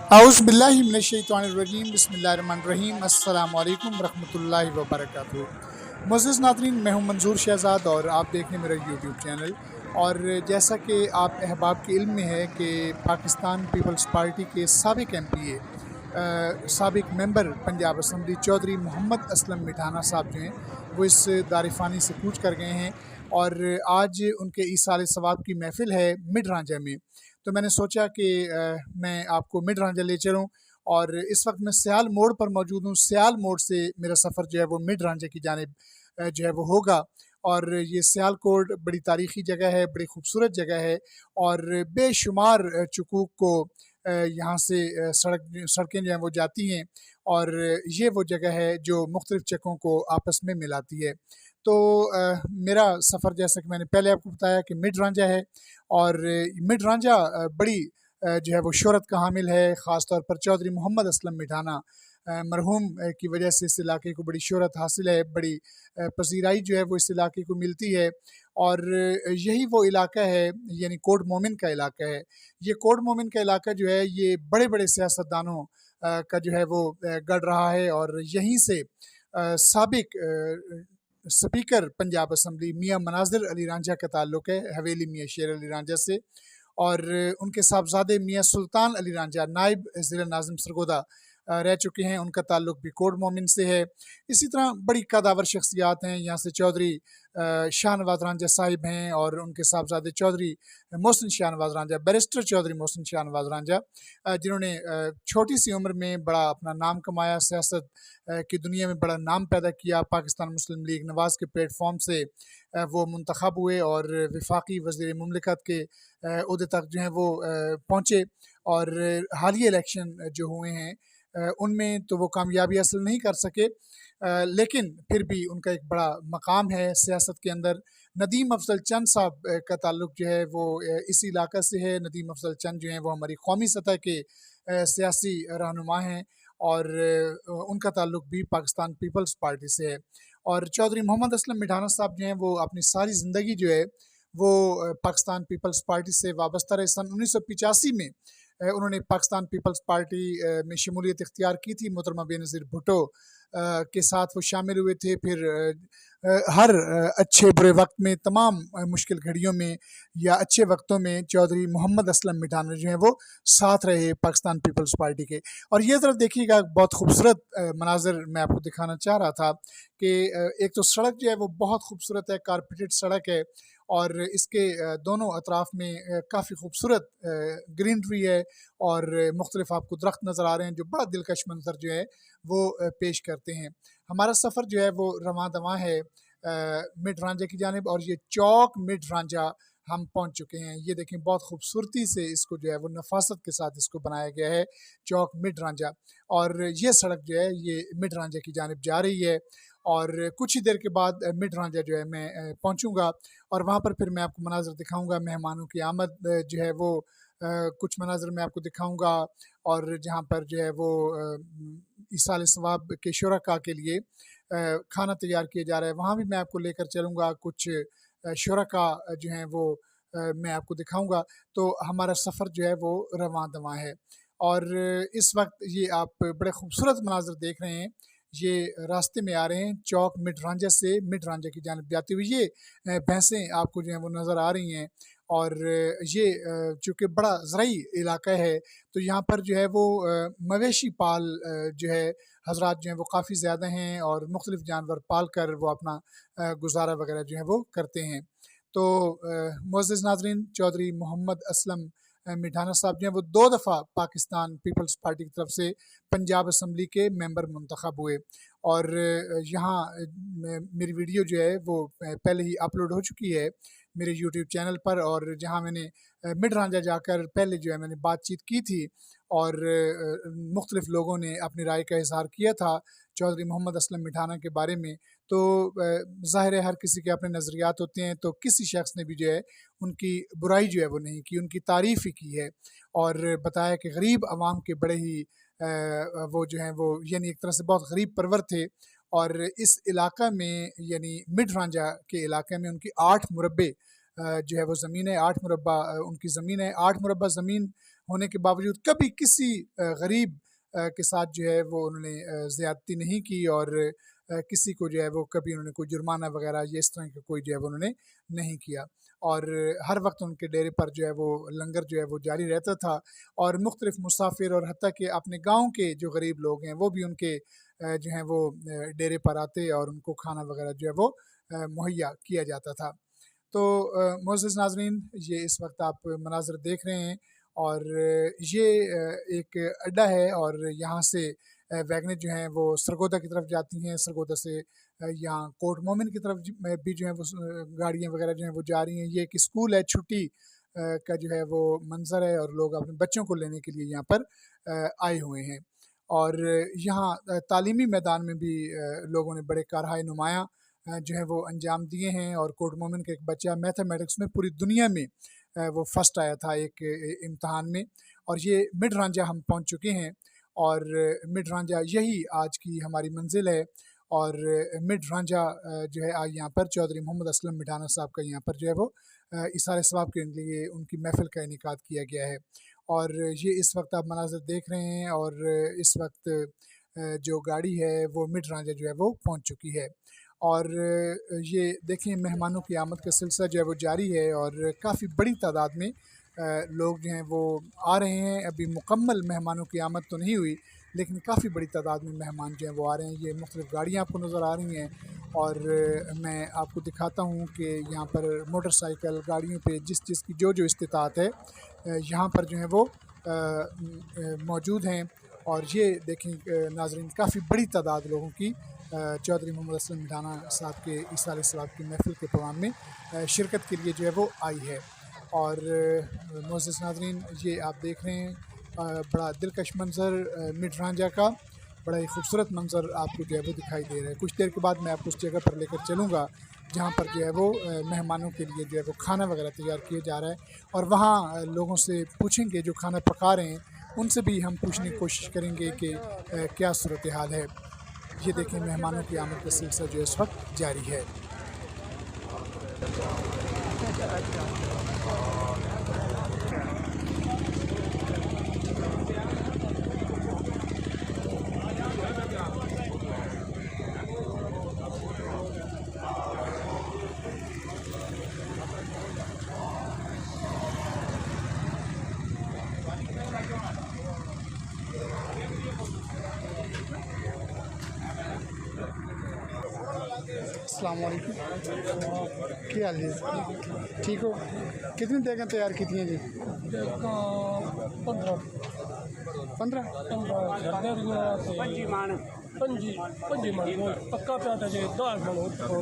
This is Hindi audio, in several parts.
आउज़ बिल्लाहि मिनश्शैतानिर्रजीम बिस्मिल्लाहिर्रहमानिर्रहीम अस्सलामु अलैकुम रहमतुल्लाहि व बरकातुहू। मुअज़्ज़िज़ नाज़रीन, मैं हूं मंजूर शहज़ाद और आप देख रहे हैं मेरा यूट्यूब चैनल। और जैसा कि आप अहबाब के इल्म में है कि पाकिस्तान पीपल्स पार्टी के साबिक़ एमपीए साबिक़ मेंबर पंजाब असम्बली चौधरी मोहम्मद असलम मिठाना साहब जो हैं वो इस दारिफ़ानी से कूच कर गए हैं। और आज उनके ईसाल सवाब की महफ़िल है मिड रांझा में। तो मैंने सोचा कि मैं आपको मिड रांझा ले चलूँ। और इस वक्त मैं सियाल मोड़ पर मौजूद हूँ। सियाल मोड़ से मेरा सफ़र जो है वो मिड रांझा की जानिब जो है वो होगा। और ये सियालकोट बड़ी तारीख़ी जगह है, बड़ी खूबसूरत जगह है और बेशुमार चुकूक को यहाँ से सड़कें जो हैं वो जाती हैं। और ये वो जगह है जो मुख्तलिफ़ चक्कों को आपस में मिलाती है। तो मेरा सफ़र, जैसा कि मैंने पहले आपको बताया, कि मिड रांझा है। और मिड रांझा बड़ी जो है वो शोहरत का हामिल है, ख़ास तौर पर चौधरी मोहम्मद असलम मिठाना मरहूम की वजह से इस इलाके को बड़ी शोहरत हासिल है, बड़ी पज़ीराई जो है वो इस इलाके को मिलती है। और यही वो इलाका है, यानी कोट मोमिन का इलाका है। ये कोट मोमिन का इलाका जो है ये बड़े-बड़े सियासतदानों का जो है वो गढ़ रहा है। और यहीं से साबिक़ स्पीकर पंजाब असम्बली मियाँ मनाज़िर अली रांझा का ताल्लुक़ है, हवेली मियाँ शेर अली रांझा से। और उनके साहबज़ादे मियाँ सुल्तान अली रांझा नायब ज़िला नाज़िम सरगोदा रह चुके हैं, उनका ताल्लुक़ भी कोट मोमिन से है। इसी तरह बड़ी कदावर शख्सियात हैं, यहाँ से चौधरी शाहनवाज़ रांझा साहिब हैं और उनके साहबज़ादे चौधरी मोहसिन शाहनवाज़ रांझा, बैरिस्टर चौधरी मोहसिन शाहनवाज़ रांझा, जिन्होंने छोटी सी उम्र में बड़ा अपना नाम कमाया, सियासत की दुनिया में बड़ा नाम पैदा किया। पाकिस्तान मुस्लिम लीग नवाज़ के प्लेटफॉर्म से वो मुंतखब हुए और वफाकी वज़ीर मुमलिकत के ओहदे तक जो हैं वो पहुँचे। और हालिया इलेक्शन जो हुए हैं उनमें तो वो कामयाबी हासिल नहीं कर सके, लेकिन फिर भी उनका एक बड़ा मकाम है सियासत के अंदर। नदीम अफ़ज़ल चंद साहब का ताल्लुक़ जो है वो इसी इलाका से है। नदीम अफ़ज़ल चंद जो हैं वो हमारी कौमी सतह के सियासी रहनुमा हैं और उनका ताल्लुक़ भी पाकिस्तान पीपल्स पार्टी से है। और चौधरी मोहम्मद असलम मिठाना साहब जो हैं वो अपनी सारी ज़िंदगी जो है वो पाकिस्तान पीपल्स पार्टी से वाबस्ता रहे। सन 1985 में उन्होंने पाकिस्तान पीपल्स पार्टी में शमूलियत इख्तियार की थी। मोहतरमा बेनज़ीर भुट्टो के साथ वो शामिल हुए थे। फिर हर अच्छे बुरे वक्त में, तमाम मुश्किल घड़ियों में या अच्छे वक्तों में चौधरी मोहम्मद असलम मिठाना जो हैं वो साथ रहे पाकिस्तान पीपल्स पार्टी के। और ये ज़रा देखिएगा, बहुत खूबसूरत मनाज़र मैं आपको दिखाना चाह रहा था कि एक तो सड़क जो है वो बहुत खूबसूरत है, कारपेटेड सड़क है। और इसके दोनों अतराफ़ में काफ़ी खूबसूरत ग्रीनरी है और मुख्तलिफ़ आपको दरख्त नज़र आ रहे हैं जो बड़ा दिलकश मंज़र जो है वो पेश करते हैं। हमारा सफ़र जो है वो रवां-दवां है मिड रांझा की जानिब। और ये चौक मिड रांझा हम पहुँच चुके हैं। ये देखें, बहुत खूबसूरती से इसको जो है वो नफ़ासत के साथ इसको बनाया गया है, चौक मिड रांझा। और ये सड़क जो है ये मिड रांझा की जानिब जा रही है। और कुछ ही देर के बाद मिड रांझा जो है मैं पहुँचूँगा और वहाँ पर फिर मैं आपको मनाज़र दिखाऊँगा। मेहमानों की आमद जो है वो कुछ मनाज़र मैं आपको दिखाऊँगा। और जहाँ पर जो है वो ईसाल सवाब के शुरका के लिए खाना तैयार किया जा रहा है, वहाँ भी मैं आपको लेकर चलूँगा। कुछ शुरका जो हैं वो मैं आपको दिखाऊँगा। तो हमारा सफ़र जो है वो रवां-दवां है। और इस वक्त ये आप बड़े खूबसूरत मनाज़र देख रहे हैं, ये रास्ते में आ रहे हैं चौक मिड रांझा से मिड रांझा की जानिब जाते हुए। ये भैंसें आपको जो हैं वो नज़र आ रही हैं। और ये चूँकि बड़ा ज़राई इलाका है, तो यहाँ पर जो है वो मवेशी पाल जो है हज़रात जो हैं वो काफ़ी ज़्यादा हैं और मुख्तलिफ़ जानवर पाल कर वो अपना गुज़ारा वग़ैरह जो है वो करते हैं। तो मुअज़्ज़िज़ नाज़रीन, चौधरी मोहम्मद असलम मिठाना साहब जो हैं वो 2 दफ़ा पाकिस्तान पीपल्स पार्टी की तरफ से पंजाब असम्बली के मेंबर मुंतखब हुए। और यहाँ मेरी वीडियो जो है वो पहले ही अपलोड हो चुकी है मेरे यूट्यूब चैनल पर। और जहाँ मैंने मिड रांझा जाकर पहले जो है मैंने बातचीत की थी और मुख्तलिफ़ लोगों ने अपनी राय का इज़हार किया था चौधरी मोहम्मद असलम मिठाना के बारे में। तो ज़ाहिर है हर किसी के अपने नज़रियात होते हैं, तो किसी शख्स ने भी जो है उनकी बुराई जो है वो नहीं की, उनकी तारीफ़ ही की है। और बताया कि गरीब आवाम के बड़े ही वो जो हैं वो यानी एक तरह से बहुत गरीब परवर थे। और इस इलाका में यानी मिड रांझा के इलाके में उनकी 8 मुरब्बे जो है वो ज़मीन है, 8 मुरब्बा उनकी ज़मीन है। 8 मुरब्बा ज़मीन होने के बावजूद कभी किसी गरीब के साथ जो है वो उन्होंने ज़्यादती नहीं की और किसी को जो है वो कभी उन्होंने कोई जुर्माना वगैरह या इस तरह का कोई जो है वो उन्होंने नहीं किया। और हर वक्त उनके डेरे पर जो है वो लंगर जो है वो जारी रहता था और मुख्तलिफ़ मुसाफिर और हत्ता कि अपने गाँव के जो गरीब लोग हैं वो भी उनके जो हैं वो डेरे पर आते और उनको खाना वगैरह जो है वो मुहैया किया जाता था। तो मोअज़्ज़िज़ नाज़रीन, ये इस वक्त आप मनाज़िर देख रहे हैं और ये एक अड्डा है और यहाँ से वैगनें जो हैं वो सरगोदा की तरफ जाती हैं। सरगोदा से यहाँ कोट मोमिन की तरफ में भी जो है वो गाड़ियाँ वगैरह जो हैं वो जा रही हैं। ये एक स्कूल है, छुट्टी का जो है वो मंज़र है और लोग अपने बच्चों को लेने के लिए यहाँ पर आए हुए हैं। और यहाँ तालीमी मैदान में भी लोगों ने बड़े कारहाय नुमायाँ जो है वो अंजाम दिए हैं और कोट मोमिन का एक बच्चा मैथमेटिक्स में पूरी दुनिया में वो फर्स्ट आया था एक इम्तहान में। और ये मिड रांझा हम पहुंच चुके हैं और मिड रांझा यही आज की हमारी मंजिल है। और मिड रांझा जो है आज यहाँ पर चौधरी मोहम्मद असलम मिठाना साहब का यहाँ पर जो है वो इसारे सवाब के लिए उनकी महफ़िल का इनेकाद किया गया है। और ये इस वक्त आप मनाज़िर देख रहे हैं और इस वक्त जो गाड़ी है वो मिड रांझा जो है वो पहुँच चुकी है। और ये देखिए मेहमानों की आमद का सिलसिला जो है वो जारी है और काफ़ी बड़ी तादाद में लोग जो हैं वो आ रहे हैं। अभी मुकम्मल मेहमानों की आमद तो नहीं हुई लेकिन काफ़ी बड़ी तादाद में मेहमान जो हैं वो आ रहे हैं। ये मुख्तलिफ़ गाड़ियाँ आपको नज़र आ रही हैं और मैं आपको दिखाता हूँ कि यहाँ पर मोटरसाइकिल गाड़ियों पे जिस चीज़ की जो इस्तिताअत है यहाँ पर जो है वो मौजूद हैं। और ये देखें नाज़रीन, काफ़ी बड़ी तादाद लोगों की चौधरी मोहम्मद असलम मिठाना साहब के इसारे सवाब की महफ़िल के प्रोग्राम में शिरकत के लिए जो है वो आई है। और मोअज़्ज़िज़ नाज़रीन, ये आप देख रहे हैं बड़ा दिलकश मंज़र मिड रांझा का, बड़ा ही खूबसूरत मंज़र आपको जो है वो दिखाई दे रहा है। कुछ देर के बाद मैं आपको उस जगह पर लेकर चलूँगा जहाँ पर जो है वो मेहमानों के लिए जो है वो खाना वगैरह तैयार किया जा रहा है और वहाँ लोगों से पूछेंगे जो खाना पका रहे हैं, उनसे भी हम पूछने की कोशिश करेंगे कि क्या सूरत हाल है। ये देखें मेहमानों की आमद का सिलसिला जो इस वक्त जारी है। अस्सलाम वालेकुम, क्या हाल है? ठीक हो? कितनी देगें तैयार की थी जी? 15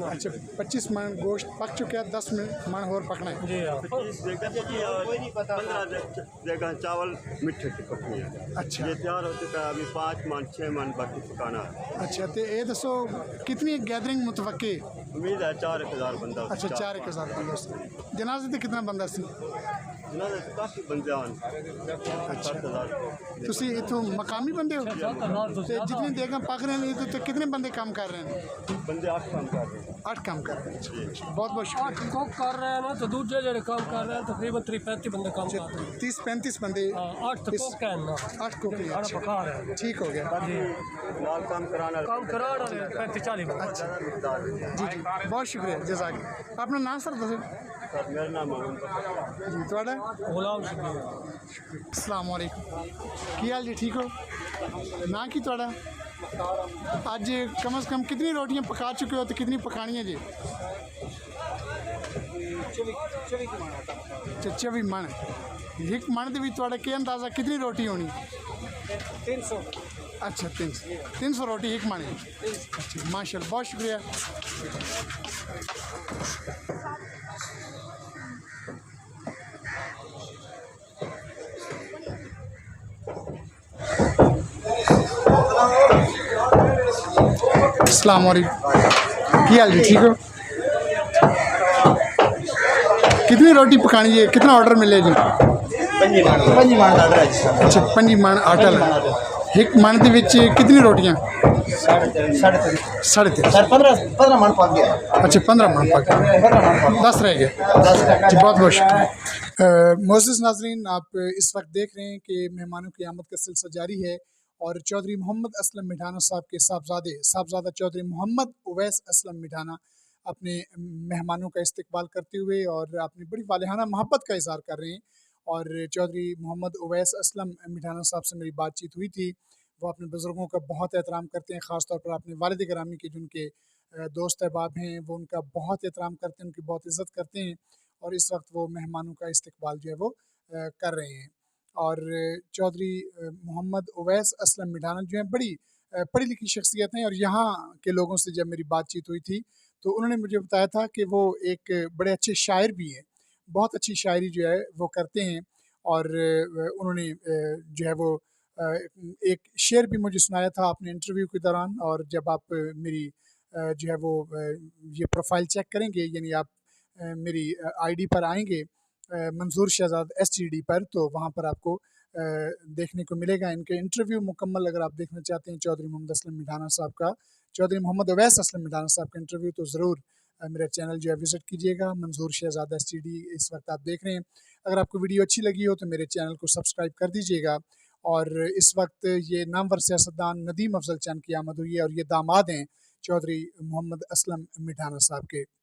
अच्छा, 25 मन गोश्त पक चुका है, 10 मन और पकना है जी। 15 चावल मिठे की पकनी है। अच्छा, ये तैयार हो चुका है, अभी 5 मन 6 मन बाकी पकाना है। अच्छा, तो ये दसो कितनी गैदरिंग मुतवक्की? उम्मीद है 4,000 बंदा। अच्छा, 4,000 बंदा। जनाजे ते कितना बंदा सी? जनाजे काफ़ी बंदे आन। अच्छा, 7,000 तुसी इथों मकामी बंदे हो? ते जितनी देगा पक रहे हैं तो कितने बंदे काम कर रहे हैं? बंदे 8 काम कर रहे हैं। 8 काम कर रहे हैं। बहुत बहुत शुक्रिया। 8 कुक कर रहे हैं ना, तो दूसरे जो काम कर रहे हैं तकरीबन 35 बंदे काम कर रहे हैं। 30-35 बंदे। 8 तो कुक है ना, 8 कुक हैं। खाना पका रहे हैं। ठीक हो गया बाकी नाल काम कराना रहे हैं 35-40 बंदे। जी, बहुत शुक्रिया, जज़ाक। अपना नाम सर दसो। मेरा नाम मोहम्मद जी, थोड़ा गुलाम शबीर। अस्सलाम वालेकुम, की हाल जी? ठीक हो? ना की थोड़ा आज कम से कम कितनी रोटियां पका चुके हो तो कितनी पकानी है जी? 24 मन। एक मन के थोड़ा क्या अंदाज़ा कितनी रोटी होनी? 300। अच्छा, 300 रोटी एक मन है। अच्छा, माशाल्लाह, बहुत शुक्रिया। अस्सलाम वालेकुम, की हाल जी? ठीक हो? कितनी रोटी पकानी है? कितना ऑर्डर मिले जी? 5 मन ऑर्डर है। अच्छा, 5 मन आटा है। एक मन के कितनी रोटियां? साढ़े तीन। सर 15 मन पक गया। अच्छा 15 मन पक गए, 10 रह गए जी। बहुत बहुत शुक्रिया। मोअज़्ज़िज़ नाज़रीन, आप इस वक्त देख रहे हैं कि मेहमानों की आमद का सिलसिला जारी है और चौधरी मोहम्मद असलम मिठाना साहब के साहबजादा चौधरी मोहम्मद उवैस असलम मिठाना अपने मेहमानों का इस्तकबाल करते हुए और अपनी बड़ी वालिहाना मोहब्बत का इज़हार कर रहे हैं। और चौधरी मोहम्मद उवैस असलम मिठाना साहब से मेरी बातचीत हुई थी। वो अपने बुज़ुर्गों का बहुत एहतराम करते हैं, ख़ास तौर पर अपने वालिद गिरामी के जिनके दोस्त अहबाब हैं, वो उनका बहुत एहतराम करते हैं, उनकी बहुत इज़्ज़त करते हैं। और इस वक्त वो मेहमानों का इस्तकबाल जो है वो कर रहे हैं। और चौधरी मोहम्मद उवैस असलम मिठाना जो हैं बड़ी पढ़ी लिखी शख्सियत हैं। और यहाँ के लोगों से जब मेरी बातचीत हुई थी तो उन्होंने मुझे बताया था कि वो एक बड़े अच्छे शायर भी हैं, बहुत अच्छी शायरी जो है वो करते हैं। और उन्होंने जो है वो एक शेर भी मुझे सुनाया था अपने इंटरव्यू के दौरान। और जब आप मेरी जो है वो ये प्रोफाइल चेक करेंगे, यानी आप मेरी आईडी पर आएंगे मंजूर शहजाद STD पर, तो वहाँ पर आपको देखने को मिलेगा इनके इंटरव्यू मुकम्मल। अगर आप देखना चाहते हैं चौधरी मोहम्मद असलम मिठाना साहब का, चौधरी मोहम्मद उवैस असलम मिठाना साहब का इंटरव्यू, तो ज़रूर मेरा चैनल जो है विज़िट कीजिएगा। मंजूर शहजाद STD इस वक्त आप देख रहे हैं। अगर आपको वीडियो अच्छी लगी हो तो मेरे चैनल को सब्सक्राइब कर दीजिएगा। और इस वक्त ये नामवर सियासतदान नदीम अफजल चंद की आमद हुई है और ये दामाद हैं चौधरी मोहम्मद असलम मिठाना साहब के।